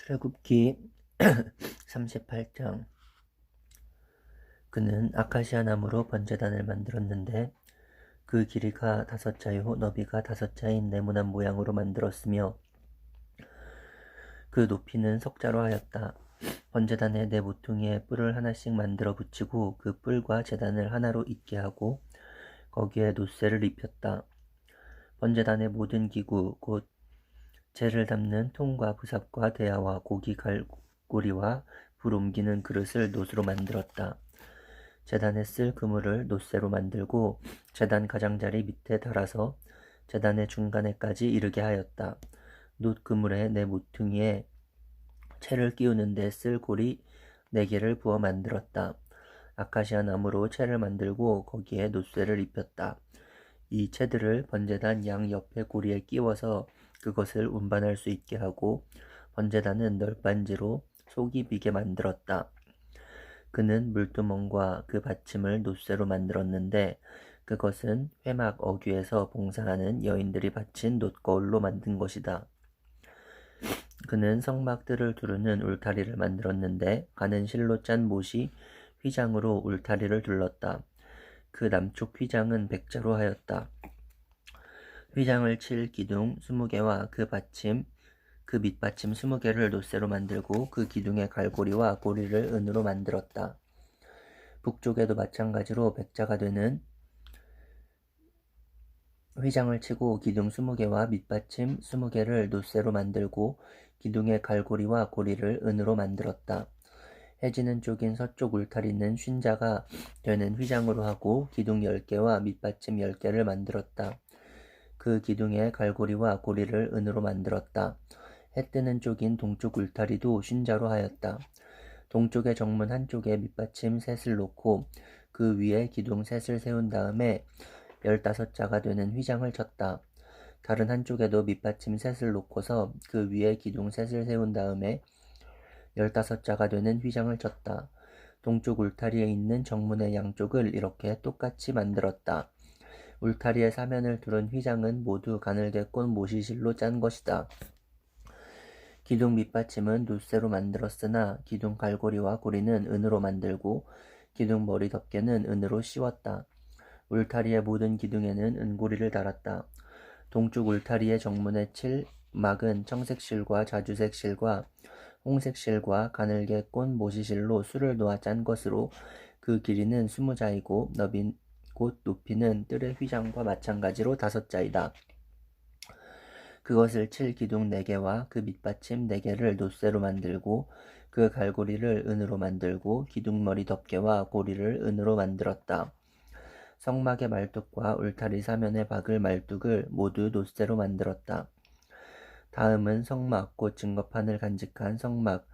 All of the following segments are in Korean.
출애굽기 38장. 그는 아카시아 나무로 번제단을 만들었는데 그 길이가 5자요 너비가 5자인 네모난 모양으로 만들었으며 그 높이는 석자로 하였다. 번제단의 네 모퉁이에 뿔을 하나씩 만들어 붙이고 그 뿔과 제단을 하나로 잇게 하고 거기에 놋새를 입혔다. 번제단의 모든 기구 곧 재를 담는 통과 부삽과 대야와 고기 갈고리와 불 옮기는 그릇을 놋으로 만들었다. 제단에 쓸 그물을 놋새로 만들고 제단 가장자리 밑에 달아서 제단의 중간에까지 이르게 하였다. 놋 그물에 네 모퉁이에 채를 끼우는 데 쓸 고리 4개를 부어 만들었다. 아카시아 나무로 채를 만들고 거기에 놋새를 입혔다. 이 채들을 번제단 양 옆에 고리에 끼워서 그것을 운반할 수 있게 하고 번제단은 널빤지로 속이 비게 만들었다. 그는 물두멍과 그 받침을 놋새로 만들었는데 그것은 회막 어귀에서 봉사하는 여인들이 바친 놋거울로 만든 것이다. 그는 성막들을 두르는 울타리를 만들었는데 가는 실로 짠 못이 휘장으로 울타리를 둘렀다. 그 남쪽 휘장은 백자로 하였다. 휘장을 칠 기둥 20개와 그 밑받침 20개를 놋새로 만들고 그 기둥의 갈고리와 고리를 은으로 만들었다. 북쪽에도 마찬가지로 백자가 되는 휘장을 치고 기둥 20개와 밑받침 20개를 놋새로 만들고 기둥의 갈고리와 고리를 은으로 만들었다. 해지는 쪽인 서쪽 울타리는 쉰자가 되는 휘장으로 하고 기둥 10개와 밑받침 10개를 만들었다. 그 기둥의 갈고리와 고리를 은으로 만들었다. 해 뜨는 쪽인 동쪽 울타리도 쉰자로 하였다. 동쪽의 정문 한쪽에 밑받침 셋을 놓고 그 위에 기둥 셋을 세운 다음에 15자가 되는 휘장을 쳤다. 다른 한쪽에도 밑받침 셋을 놓고서 그 위에 기둥 셋을 세운 다음에 15자가 되는 휘장을 쳤다. 동쪽 울타리에 있는 정문의 양쪽을 이렇게 똑같이 만들었다. 울타리의 사면을 두른 휘장은 모두 가늘게 꼰 모시실로 짠 것이다. 기둥 밑받침은 놋새로 만들었으나 기둥 갈고리와 고리는 은으로 만들고 기둥 머리 덮개는 은으로 씌웠다. 울타리의 모든 기둥에는 은고리를 달았다. 동쪽 울타리의 정문에 칠 막은 청색실과 자주색실과 홍색실과 가늘게 꼰 모시실로 수를 놓아 짠 것으로 그 길이는 20자이고 곧 높이는 뜰의 휘장과 마찬가지로 5자이다. 그것을 칠 기둥 4개와 그 밑받침 4개를 놋새로 만들고 그 갈고리를 은으로 만들고 기둥머리 덮개와 고리를 은으로 만들었다. 성막의 말뚝과 울타리 사면에 박을 말뚝을 모두 놋새로 만들었다. 다음은 성막 곧 증거판을 간직한 성막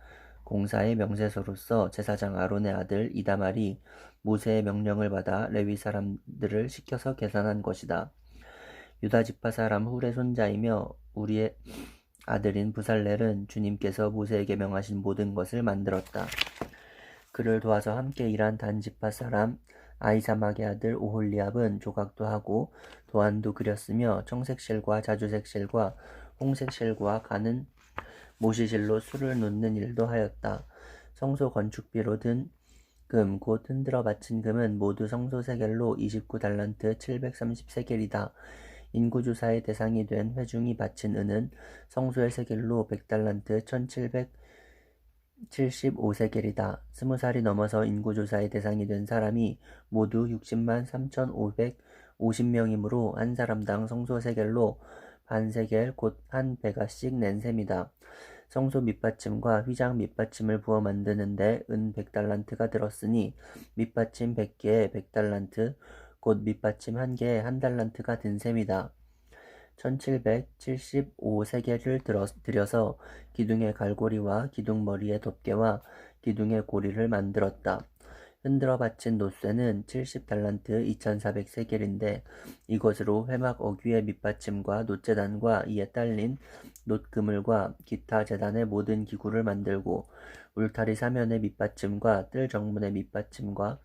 공사의 명세서로서 제사장 아론의 아들 이다말이 모세의 명령을 받아 레위 사람들을 시켜서 계산한 것이다. 유다 지파 사람 훌의 손자이며 우리의 아들인 부살렐은 주님께서 모세에게 명하신 모든 것을 만들었다. 그를 도와서 함께 일한 단 지파 사람 아히사막의 아들 오홀리압은 조각도 하고 도안도 그렸으며 청색실과 자주색실과 홍색실과 가는 모시실로 수를 놓는 일도 하였다. 성소 건축비로 든 금 곧 흔들어 바친 금은 모두 성소 세겔로 29달란트 730세겔이다. 인구조사의 대상이 된 회중이 바친 은은 성소의 세겔로 100달란트 1775세겔이다. 20살이 넘어서 인구조사의 대상이 된 사람이 모두 60만 3,550명이므로 한 사람당 성소 세겔로 반세겔 곧 한 베가씩 낸 셈이다. 성소 밑받침과 휘장 밑받침을 부어 만드는데 은 100달란트가 들었으니 밑받침 100개에 100달란트 곧 밑받침 1개에 1달란트가 든 셈이다. 1775세겔을 들여서 기둥의 갈고리와 기둥머리의 덮개와 기둥의 고리를 만들었다. 흔들어 바친 놋새는 70달란트 2400세겔인데 이것으로 회막 어귀의 밑받침과 놋제단과 이에 딸린 놋그물과 기타 제단의 모든 기구를 만들고 울타리 사면의 밑받침과 뜰 정문의 밑받침과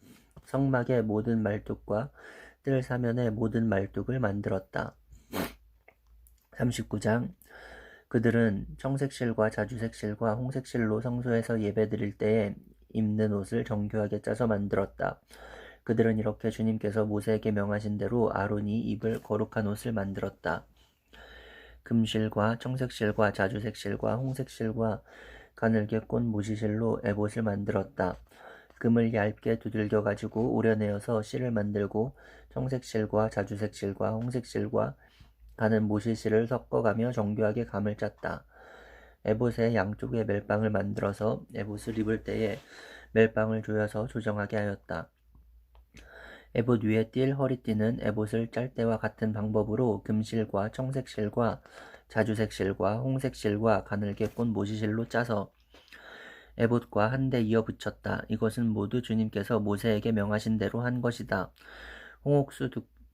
성막의 모든 말뚝과 뜰 사면의 모든 말뚝을 만들었다. 39장 그들은 청색실과 자주색실과 홍색실로 성소에서 예배드릴 때에 입는 옷을 정교하게 짜서 만들었다. 그들은 이렇게 주님께서 모세에게 명하신 대로 아론이 입을 거룩한 옷을 만들었다. 금실과 청색실과 자주색실과 홍색실과 가늘게 꼰 모시실로 에봇을 만들었다. 금을 얇게 두들겨 가지고 오려내어서 실을 만들고 청색실과 자주색실과 홍색실과 가는 모시실을 섞어가며 정교하게 감을 짰다. 에봇의 양쪽에 멜빵을 만들어서 에봇을 입을 때에 멜빵을 조여서 조정하게 하였다. 에봇 위에 띌 허리띠는 에봇을 짤 때와 같은 방법으로 금실과 청색실과 자주색실과 홍색실과 가늘게 꼰 모시실로 짜서 에봇과 한데 이어 붙였다. 이것은 모두 주님께서 모세에게 명하신 대로 한 것이다. 홍옥수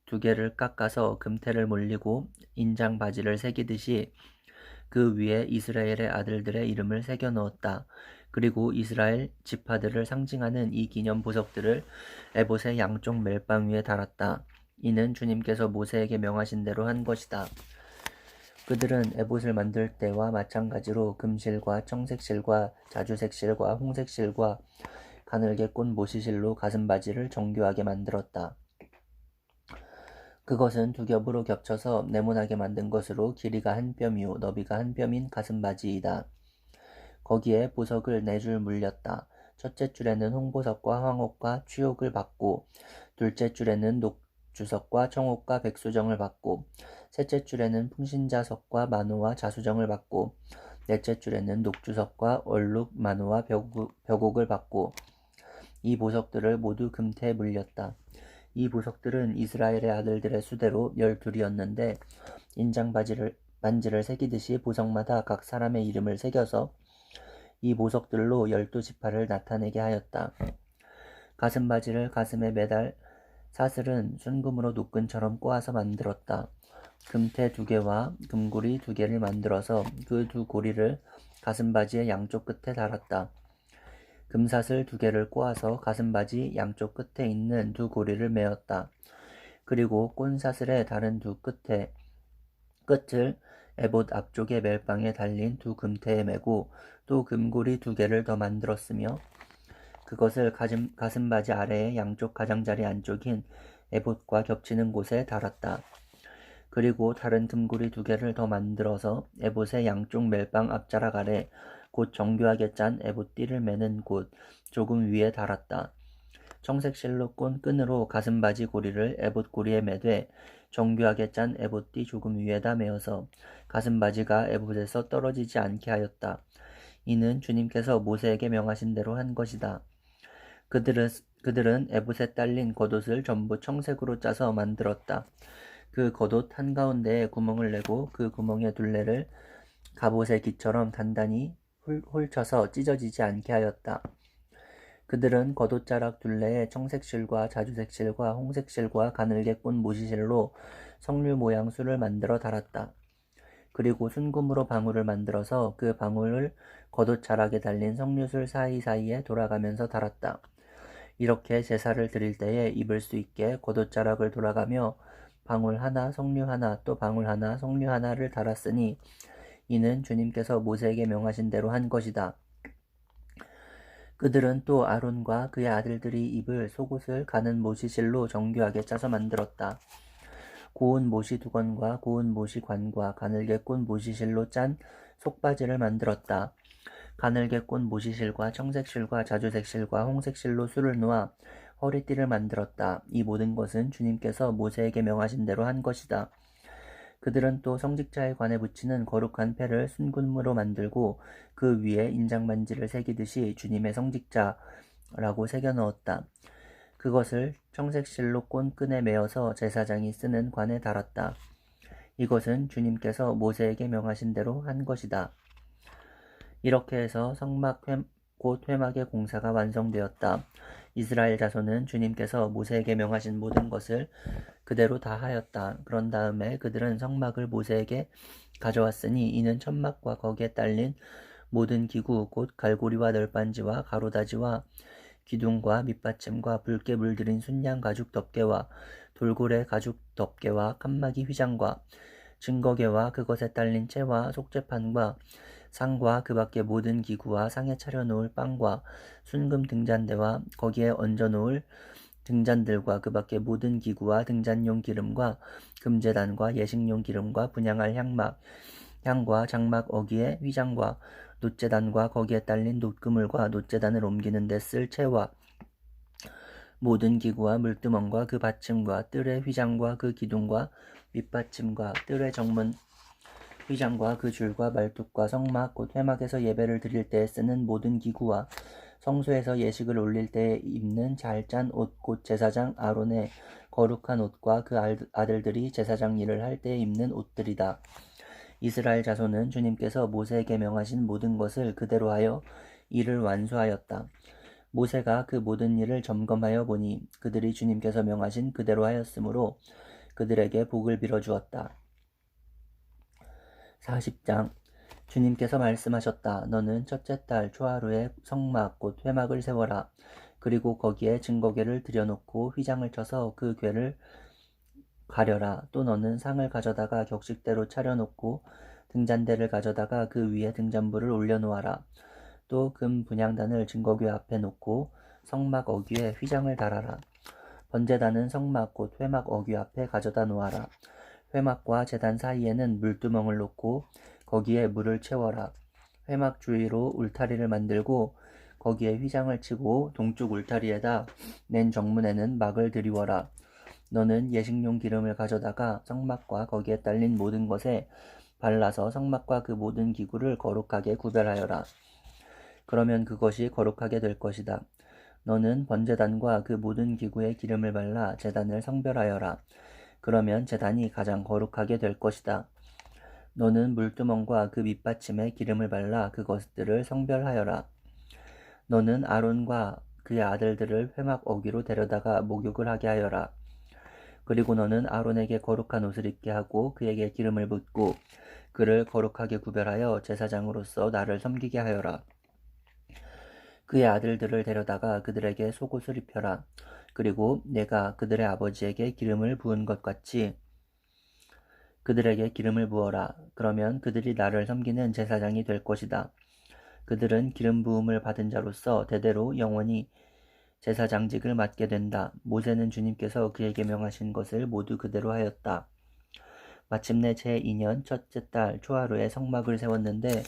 두 개를 깎아서 금테를 몰리고 인장 바지를 새기듯이 그 위에 이스라엘의 아들들의 이름을 새겨 넣었다. 그리고 이스라엘 지파들을 상징하는 이 기념 보석들을 에봇의 양쪽 멜빵 위에 달았다. 이는 주님께서 모세에게 명하신 대로 한 것이다. 그들은 에봇을 만들 때와 마찬가지로 금실과 청색실과 자주색실과 홍색실과 가늘게 꼰 모시실로 가슴바지를 정교하게 만들었다. 그것은 두 겹으로 겹쳐서 네모나게 만든 것으로 길이가 한 뼘이요 너비가 한 뼘인 가슴바지이다. 거기에 보석을 4줄 물렸다. 첫째 줄에는 홍보석과 황옥과 취옥을 받고 둘째 줄에는 녹주석과 청옥과 백수정을 받고 셋째 줄에는 풍신자석과 만호와 자수정을 받고 넷째 줄에는 녹주석과 얼룩, 만호와 벽옥을 받고 이 보석들을 모두 금태에 물렸다. 이 보석들은 이스라엘의 아들들의 수대로 12이었는데 인장 반지를 새기듯이 보석마다 각 사람의 이름을 새겨서 이 보석들로 12지파를 나타내게 하였다. 가슴바지를 가슴에 매달 사슬은 순금으로 노끈처럼 꼬아서 만들었다. 금태 2개와 금고리 2개를 만들어서 그 두 고리를 가슴바지의 양쪽 끝에 달았다. 금사슬 2개를 꼬아서 가슴바지 양쪽 끝에 있는 두 고리를 메었다. 그리고 꼰사슬의 다른 두 끝을 에봇 앞쪽의 멜빵에 달린 두 금태에 메고 또 금고리 2개를 더 만들었으며 그것을 가슴바지 아래의 양쪽 가장자리 안쪽인 에봇과 겹치는 곳에 달았다. 그리고 다른 금고리 2개를 더 만들어서 에봇의 양쪽 멜빵 앞자락 아래 곧 정교하게 짠 에봇띠를 매는 곳 조금 위에 달았다. 청색실로 꼰 끈으로 가슴바지 고리를 에봇 고리에 매되 정교하게 짠 에봇띠 조금 위에다 메어서 가슴바지가 에봇에서 떨어지지 않게 하였다. 이는 주님께서 모세에게 명하신 대로 한 것이다. 그들은 에봇에 딸린 겉옷을 전부 청색으로 짜서 만들었다. 그 겉옷 한가운데에 구멍을 내고 그 구멍의 둘레를 갑옷의 기처럼 단단히 홀쳐서 찢어지지 않게 하였다. 그들은 겉옷자락 둘레에 청색실과 자주색실과 홍색실과 가늘게 꼰 모시실로 석류 모양 술을 만들어 달았다. 그리고 순금으로 방울을 만들어서 그 방울을 겉옷자락에 달린 석류술 사이사이에 돌아가면서 달았다. 이렇게 제사를 드릴 때에 입을 수 있게 겉옷자락을 돌아가며 방울 하나, 석류 하나, 또 방울 하나, 석류 하나를 달았으니 이는 주님께서 모세에게 명하신 대로 한 것이다. 그들은 또 아론과 그의 아들들이 입을 속옷을 가는 모시실로 정교하게 짜서 만들었다. 고운 모시 두건과 고운 모시 관과 가늘게 꼰 모시실로 짠 속바지를 만들었다. 가늘게 꼰 모시실과 청색실과 자주색실과 홍색실로 술을 놓아 허리띠를 만들었다. 이 모든 것은 주님께서 모세에게 명하신 대로 한 것이다. 그들은 또 성직자의 관에 붙이는 거룩한 패를 순금으로 만들고 그 위에 인장반지를 새기듯이 주님의 성직자라고 새겨 넣었다. 그것을 청색실로 꼰 끈에 매어서 제사장이 쓰는 관에 달았다. 이것은 주님께서 모세에게 명하신 대로 한 것이다. 이렇게 해서 성막 곧 회막의 공사가 완성되었다. 이스라엘 자손은 주님께서 모세에게 명하신 모든 것을 그대로 다 하였다. 그런 다음에 그들은 성막을 모세에게 가져왔으니 이는 천막과 거기에 딸린 모든 기구 곧 갈고리와 널빤지와 가로다지와 기둥과 밑받침과 붉게 물들인 순양 가죽 덮개와 돌고래 가죽 덮개와 칸막이 휘장과 증거궤와 그것에 딸린 채와 속죄판과 상과 그 밖의 모든 기구와 상에 차려놓을 빵과 순금 등잔대와 거기에 얹어놓을 등잔들과 그 밖의 모든 기구와 등잔용 기름과 금제단과 예식용 기름과 분향할 향과 장막 어기의 휘장과 놋제단과 거기에 딸린 놋그물과 놋제단을 옮기는 데 쓸 채와 모든 기구와 물두멍과 그 받침과 뜰의 휘장과 그 기둥과 밑받침과 뜰의 정문 휘장과 그 줄과 말뚝과 성막 곧 회막에서 예배를 드릴 때에 쓰는 모든 기구와 성소에서 예식을 올릴 때에 입는 잘 짠 옷 곧 제사장 아론의 거룩한 옷과 그 아들들이 제사장 일을 할 때에 입는 옷들이다. 이스라엘 자손은 주님께서 모세에게 명하신 모든 것을 그대로 하여 일을 완수하였다. 모세가 그 모든 일을 점검하여 보니 그들이 주님께서 명하신 그대로 하였으므로 그들에게 복을 빌어주었다. 40장 주님께서 말씀하셨다. 너는 첫째 달 초하루에 성막 곧 회막을 세워라. 그리고 거기에 증거궤를 들여놓고 휘장을 쳐서 그 궤를 가려라. 또 너는 상을 가져다가 격식대로 차려놓고 등잔대를 가져다가 그 위에 등잔불을 올려놓아라. 또 금 분향단을 증거궤 앞에 놓고 성막 어귀에 휘장을 달아라. 번제단은 성막 곧 회막 어귀 앞에 가져다 놓아라. 회막과 제단 사이에는 물두멍을 놓고 거기에 물을 채워라. 회막 주위로 울타리를 만들고 거기에 휘장을 치고 동쪽 울타리에다 낸 정문에는 막을 들이워라. 너는 예식용 기름을 가져다가 성막과 거기에 딸린 모든 것에 발라서 성막과 그 모든 기구를 거룩하게 구별하여라. 그러면 그것이 거룩하게 될 것이다. 너는 번제단과 그 모든 기구에 기름을 발라 제단을 성별하여라. 그러면 제단이 가장 거룩하게 될 것이다. 너는 물두멍과 그 밑받침에 기름을 발라 그것들을 성별하여라. 너는 아론과 그의 아들들을 회막 어귀로 데려다가 목욕을 하게 하여라. 그리고 너는 아론에게 거룩한 옷을 입게 하고 그에게 기름을 붓고 그를 거룩하게 구별하여 제사장으로서 나를 섬기게 하여라. 그의 아들들을 데려다가 그들에게 속옷을 입혀라. 그리고 내가 그들의 아버지에게 기름을 부은 것 같이 그들에게 기름을 부어라. 그러면 그들이 나를 섬기는 제사장이 될 것이다. 그들은 기름 부음을 받은 자로서 대대로 영원히 제사장직을 맡게 된다. 모세는 주님께서 그에게 명하신 것을 모두 그대로 하였다. 마침내 제2년 첫째 달 초하루에 성막을 세웠는데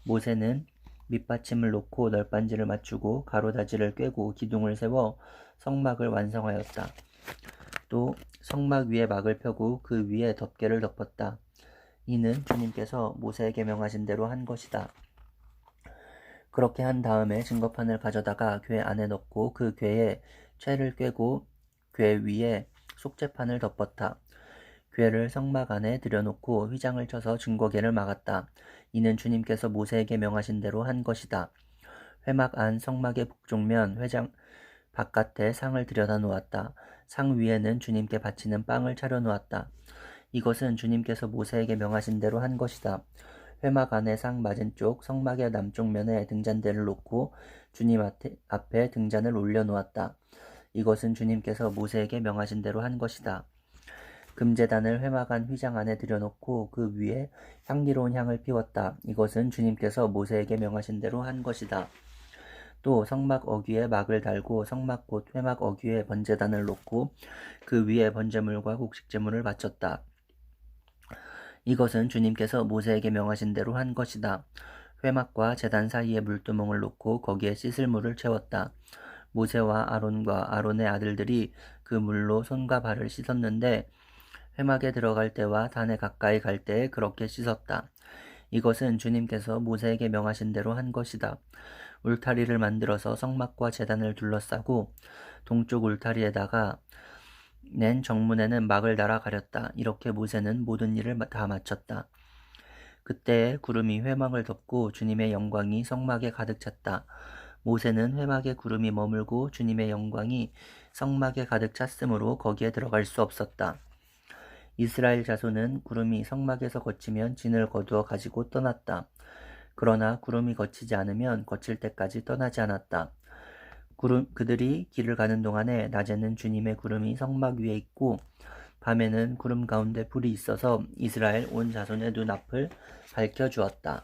모세는 밑받침을 놓고 널빤지를 맞추고 가로다지를 꿰고 기둥을 세워 성막을 완성하였다. 또 성막 위에 막을 펴고 그 위에 덮개를 덮었다. 이는 주님께서 모세에게 명하신 대로 한 것이다. 그렇게 한 다음에 증거판을 가져다가 궤 안에 넣고 그 궤에 채를 꿰고 궤 위에 속죄판을 덮었다. 궤를 성막 안에 들여놓고 휘장을 쳐서 증거궤를 막았다. 이는 주님께서 모세에게 명하신 대로 한 것이다. 회막 안 성막의 북쪽면 회장 바깥에 상을 들여다 놓았다. 상 위에는 주님께 바치는 빵을 차려 놓았다. 이것은 주님께서 모세에게 명하신 대로 한 것이다. 회막 안의 상 맞은쪽 성막의 남쪽 면에 등잔대를 놓고 주님 앞에 등잔을 올려놓았다. 이것은 주님께서 모세에게 명하신 대로 한 것이다. 금제단을 회막 안 휘장 안에 들여놓고 그 위에 향기로운 향을 피웠다. 이것은 주님께서 모세에게 명하신 대로 한 것이다. 또 성막 어귀에 막을 달고 성막 곧 회막 어귀에 번제단을 놓고 그 위에 번제물과 곡식제물을 바쳤다. 이것은 주님께서 모세에게 명하신 대로 한 것이다. 회막과 제단 사이에 물두멍을 놓고 거기에 씻을 물을 채웠다. 모세와 아론과 아론의 아들들이 그 물로 손과 발을 씻었는데 회막에 들어갈 때와 단에 가까이 갈 때에 그렇게 씻었다. 이것은 주님께서 모세에게 명하신 대로 한 것이다. 울타리를 만들어서 성막과 제단을 둘러싸고 동쪽 울타리에다가 낸 정문에는 막을 달아 가렸다. 이렇게 모세는 모든 일을 다 마쳤다. 그때에 구름이 회막을 덮고 주님의 영광이 성막에 가득 찼다. 모세는 회막에 구름이 머물고 주님의 영광이 성막에 가득 찼으므로 거기에 들어갈 수 없었다. 이스라엘 자손은 구름이 성막에서 거치면 진을 거두어 가지고 떠났다. 그러나 구름이 거치지 않으면 거칠 때까지 떠나지 않았다. 그들이 길을 가는 동안에 낮에는 주님의 구름이 성막 위에 있고 밤에는 구름 가운데 불이 있어서 이스라엘 온 자손의 눈앞을 밝혀 주었다.